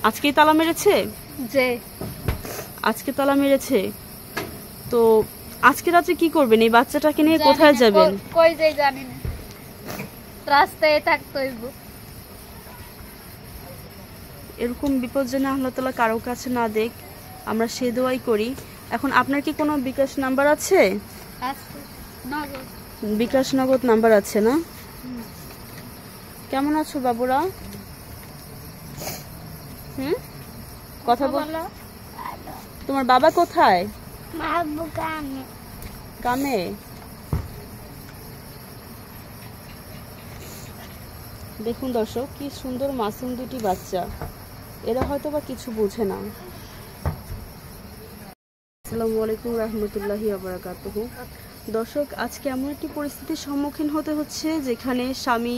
আজকেই তালা মেরেছে? যে আজকে তালা মেরেছে। তো আজকে রাতে কি করবেন? এই বাচ্চাটাকে নিয়ে কোথায় যাবেন? কই যাই জানি না, রাস্তায় থাকতে হইব। এরকম বিপদ যেন আল্লাহ তাআলা কারো কাছে না দেখ, আমরা সে দোয়াই করি। এখন আপনার কি কোনো বিকাশ নাম্বার আছে? বিকাশ নগদ নাম্বার আছে না? কেমন আছো বাবুরা? কথা বলো। তোমার বাবা কোথায়? কামে। দেখুন দর্শক, কি সুন্দর মাসুম দুটি বাচ্চা, এরা হয়তো বা কিছু বোঝে না। আসসালামু আলাইকুম রহমতুল্লাহি ওয়া বারাকাতুহু। দর্শক, আজকে এমন একটি পরিস্থিতির সম্মুখীন হতে হচ্ছে যেখানে স্বামী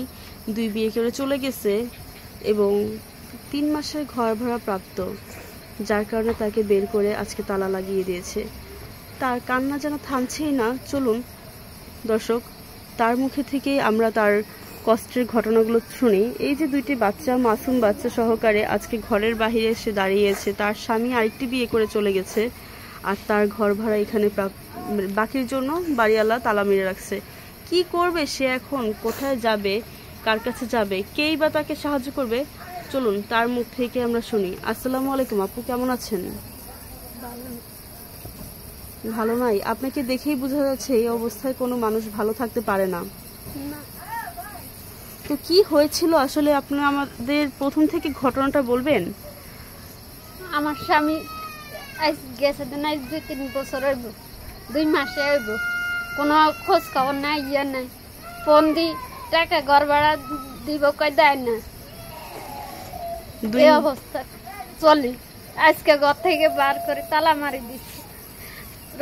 2 বিয়ে করে চলে গেছে এবং 3 মাসের ঘর ভাড়া প্রাপ্ত, যার কারণে তাকে বের করে আজকে তালা লাগিয়ে দিয়েছে। তার কান্না যেন থামছেই না। চলুন দর্শক, তার মুখে থেকে আমরা তার কষ্টের ঘটনাগুলো শুনি। এই যে 2টি বাচ্চা, মাসুম বাচ্চা সহকারে আজকে ঘরের বাহিরে এসে দাঁড়িয়েছে। তার স্বামী আরেকটি বিয়ে করে চলে গেছে, আর তার ঘর ভাড়া এখানে বাকির জন্য বাড়িওয়ালা তালা মেরে রাখছে। কি করবে সে এখন? কোথায় যাবে? কার কাছে যাবে? কেই বা তাকে সাহায্য করবে? চলুন তার মুখ থেকে আমরা শুনি। আসসালামু আলাইকুম আপু, কেমন আছেন? ভালো নাই? আপনাকে দেখেই বোঝা যাচ্ছে এই অবস্থায় কোনো মানুষ ভালো থাকতে পারে না। তো কি হয়েছিল আসলে? আপনি আমাদের প্রথম থেকে ঘটনাটা বলবেন? আমার স্বামী গেছে দিন 2-3 বছর হইব, 2 মাসে হইব, কোনো খোঁজ খবর নাই, ইয়ে নাই। ফোন দি টাকা ঘর ভাড়া দিব, কই দেয় না। এই অবস্থা চলি। আজকে ঘর থেকে বার করে তালা মারি দিচ্ছি,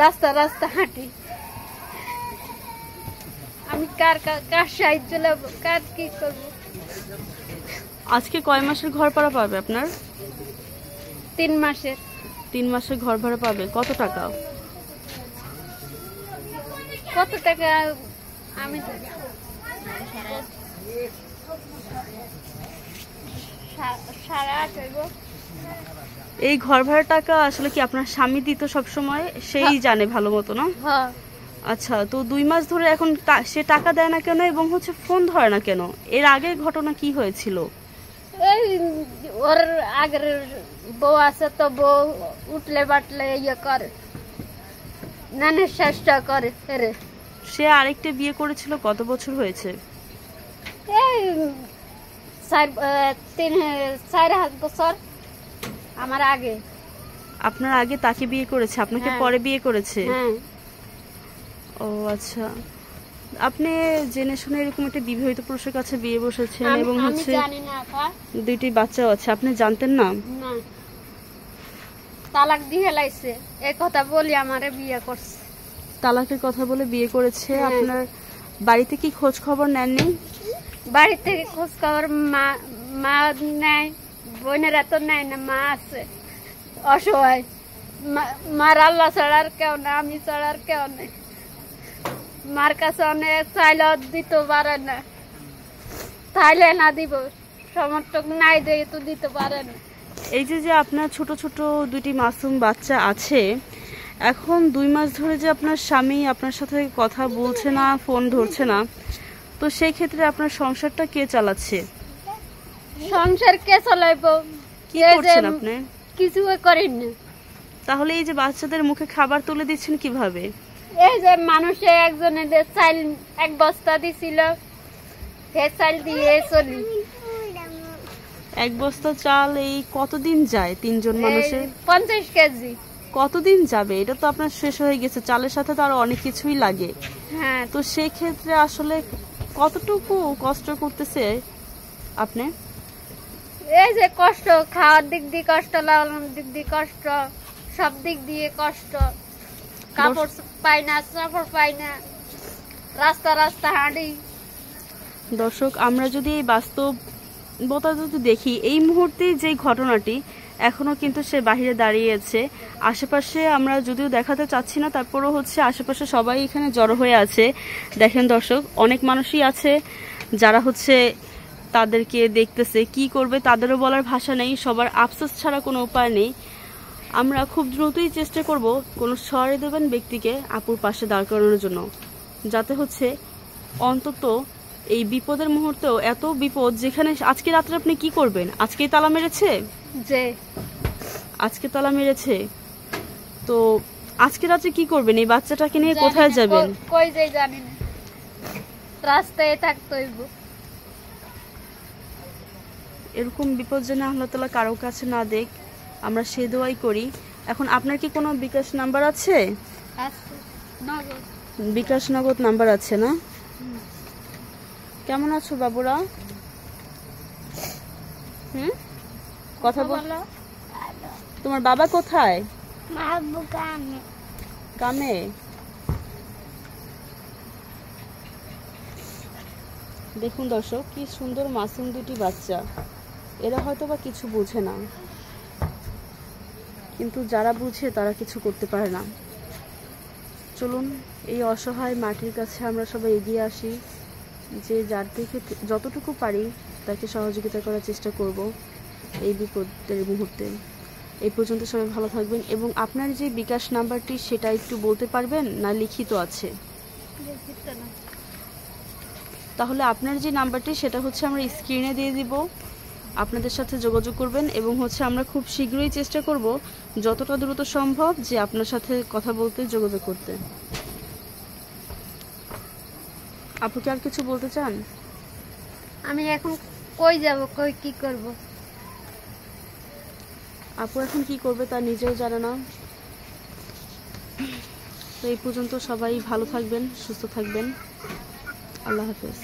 রাস্তা রাস্তা হাঁটি। আমি কার সাহায্য নেব, কার কি করব? আজকে কয় মাসের ঘর ভাড়া পাবে আপনার? 3 মাসের। 3 মাসের ঘর ভাড়া পাবে। কত টাকা? কত টাকা আমি এই ঘর ভাড়া টাকা আসলে কি আপনার স্বামী দিত সব সময়? সেই জানে ভালো মতো না? আচ্ছা, তো 2 মাস ধরে এখন সে টাকা দেয় না কেন এবং ফোন ধরে না কেন? এর আগের ঘটনা কি হয়েছিল? এই ওর আগের বউ আছে, তো বউ উঠলে বাটলে ইয়ে করে, নানের চেষ্টা করে। সে আরেকটা বিয়ে করেছিল। কত বছর হয়েছে? এই 4-5 বছর আমার আগে। আপনার আগে তাকে বিয়ে করেছে, আপনাকে পরে বিয়ে করেছে? ও আচ্ছা। আপনি জেনে শুনে এরকম একটা বিবাহিত পুরুষের কাছে বিয়ে বসেছেন এবং 2টি বাচ্চাও আছে, আপনি জানতেন না? তালাক দিয়ে লাইছে, এই কথা বলি আমারে বিয়ে করছে। তালাকের কথা বলে বিয়ে করেছে। আপনার বাড়িতে কি খোঁজ খবর নেননি? বাড়ি থেকে খোঁজ খবর মা নেয়, বোনেরা তো নেয় না। মা আছে অসহায়, মার আল্লাহ ছাড়া আর কেউ না, আমি ছাড়া আর কেউ নেই। মার কাছে অনেক চাইলে দিতে পারে না, চাইলে না দিব, সমর্থক নাই দিয়ে তো দিতে পারে না। এই যে আপনার ছোট ছোট 2টি মাসুম বাচ্চা আছে, এখন 2 মাস ধরে যে আপনার স্বামী আপনার সাথে কথা বলছে না, ফোন ধরছে না, তো সেই ক্ষেত্রে আপনার সংসারটা কে চালাচ্ছে? সংসার কে চালাইবো? কি করছেন আপনি? কিছু করেন না। তাহলে এই যে বাচ্চাদের মুখে খাবার তুলে দিচ্ছেন কিভাবে? এই যে মানুষে একজনের চাল 1 বস্তা দিছিল, সে চাল দিয়ে চলি। 1 বস্তা চাল এই কতদিন যায়? 3 জন মানুষের 50 কেজি। কতদিন যাবে? এটা তো আপনার শেষ হয়ে গেছে। চালের সাথে তো আরো অনেক কিছুই লাগে। তো সেই ক্ষেত্রে আসলে কতটুকু কষ্ট করতেছে আপনি? এই যে কষ্ট, খাওয়ার দিক দিয়ে কষ্ট, লালনের দিক দিয়ে কষ্ট, সব দিক দিয়ে কষ্ট। কাপড় পাই না, কাপড় পাই না, রাস্তা রাস্তা হাঁটি। দর্শক, আমরা যদি এই বাস্তবতা যদি দেখি, এই মুহূর্তে যে ঘটনাটি, এখনো কিন্তু সে বাহিরে দাঁড়িয়ে আছে। আশেপাশে আমরা যদিও দেখাতে চাচ্ছি না, তারপরও আশেপাশে সবাই এখানে জড়ো হয়ে আছে। দেখেন দর্শক, অনেক মানুষই আছে যারা তাদেরকে দেখতেছে, কি করবে তাদেরও বলার ভাষা নেই, সবার আফসোস ছাড়া কোনো উপায় নেই। আমরা খুব দ্রুতই চেষ্টা করব কোনো সহৃদয়বান ব্যক্তিকে আপুর পাশে দাঁড় করানোর জন্য, যাতে হচ্ছে অন্তত এই বিপদের মুহূর্তেও, এত বিপদ যেখানে আজকে রাত্রে আপনি কি করবেন? আজকেই তালা মেরেছে, যে আজকে তালা মেরেছে, তো আজকে রাত্রে কি করবেন? এই বাচ্চাটাকে নিয়ে জানি কোথায় না, যাবেন? কই যাই জানি না, রাস্তায় থাকতে হইব। এরকম বিপদ যেন আল্লাহ তাআলা কারো কাছে না দেখ, আমরা সে দোয়াই করি। এখন আপনার কি কোনো বিকাশ নাম্বার আছে? আচ্ছা, নগদ। বিকাশ নগদ নাম্বার আছে না? কেমন আছো বাবুরা? কথা বল। বলো। তোমার বাবা কোথায়? মাহবুব কামে। কামে? দেখুন দর্শক, কি সুন্দর মাসুম দুটি বাচ্চা। এরা হয়তো বা কিছু বোঝে না, কিন্তু যারা বুঝে তারা কিছু করতে পারে না। চলুন এই অসহায় মাটির কাছে আমরা সবাই এগিয়ে আসি, যে যার থেকে যতটুকু পারি তাকে সহযোগিতা করার চেষ্টা করব এই বিপদের মুহূর্তে। এই পর্যন্ত সবাই ভালো থাকবেন, এবং আপনার যে বিকাশ নাম্বারটি সেটা একটু বলতে পারবেন না? লিখিত আছে? তাহলে আপনার যে নাম্বারটি সেটা হচ্ছে আমরা স্ক্রিনে দিয়ে দিব, আপনাদের সাথে যোগাযোগ করবেন, এবং হচ্ছে আমরা খুব শীঘ্রই চেষ্টা করব যতটা দ্রুত সম্ভব যে আপনার সাথে কথা বলতে, যোগাযোগ করতে। আপু কি আর কিছু বলতে চান? আমি এখন কই যাব, কই কি করব? আপু এখন কি করবে তা নিজেও জানে না। তো এই পর্যন্ত সবাই ভালো থাকবেন, সুস্থ থাকবেন। আল্লাহ হাফেজ।